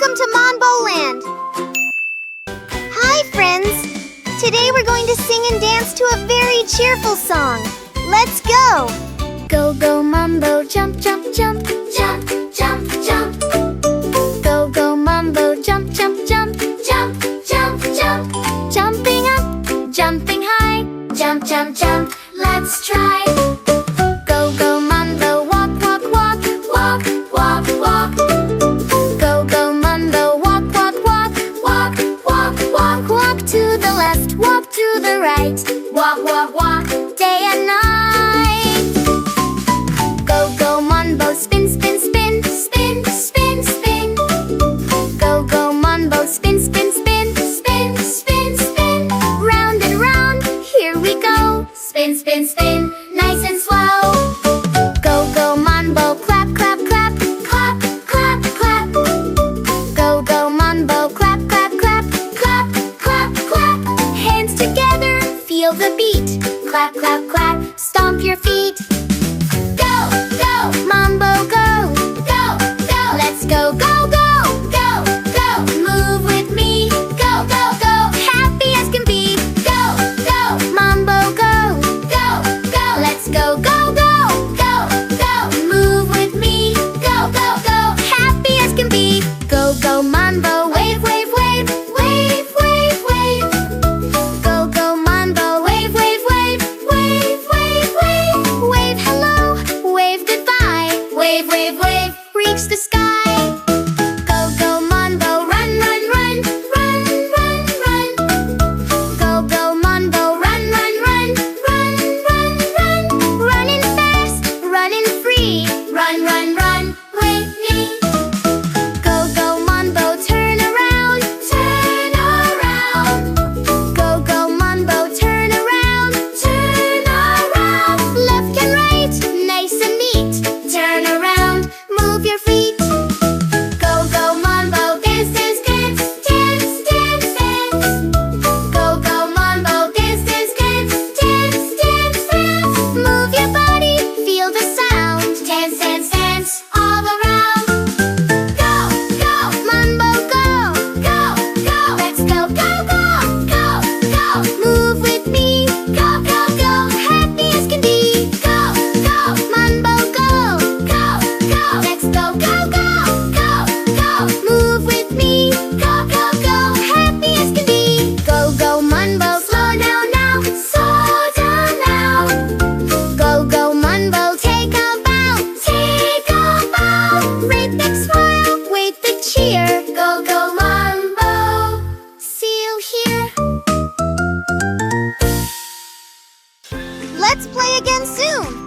Welcome to MonBoLand! Hi, friends! Today we're going to sing and dance to a very cheerful song. Let's go! Go, go, MonBo, jump, jump, jump, jump, jump, jump. Go, go, MonBo, jump, jump, jump, jump, jump, jump. Jumping up, jumping high, jump, jump, jump. Let's try. Go, go, MonBo, walk, walk, walk, walk, walk, walk. Go, go, MonBo, walk, walk, walk, walk, walk, walk. Walk to the left, walk to the right. Walk, walk, walk, day and night. Go, go, MonBo, spin, spin, spin, spin, spin, spin. Go, go, MonBo, spin, spin, spin, spin, spin, spin. Round and round, here we go. Spin, spin, spin, nice and slow. Go, go, MonBo, clap, clap, clap, clap, clap, clap. Go, go, MonBo, clap, clap, clap, clap, clap, clap. Hands together, feel the beat. Clap, clap, clap, stomp your feet. Go, go, MonBo, go, go, go. Let's go, go, go, go, go. Move with me. Go, go, go, happy as can be. Go, go, MonBo, go, go, go. Let's go, go, go, go, go. Move with me. Go, go, go, happy as can be. Go, go, MonBo, wave, wave, wave, wave, wave, wave. Go, go, MonBo, wave, wave, wave, wave, wave, wave. Wave hello, wave goodbye. Wave, wave, wave, reach the sky. Go, go, MonBo, run, run, run, run, run, run. Go, go, MonBo, run, run, run, run, run, run. Running fast, running free. Run, run, run, with me. Go, go, MonBo, turn around, turn around. Go, go, MonBo, turn around, turn around. Left and right, nice and neat. Turn around, move your feet. Go, go, MonBo, dance, dance, dance, dance, dance, dance. Go, go, MonBo, dance, dance, dance, dance, dance, dance. Move your body, feel the sound. Dance, dance, dance, all around. Go, go, MonBo, go, go, go. Let's go, go, go, go, go. Move with me. Go, go, go, happy as can be. Go, go, MonBo, go, go, go. Let's go, go, go, go, go. Move with me. Go, go, go, happy as can be. Go, go, MonBo, slow down now, slow down now. Go, go, MonBo, take a bow, take a bow. Great big smile, wait the cheer. Go, go, MonBo, see you here. Let's play again soon!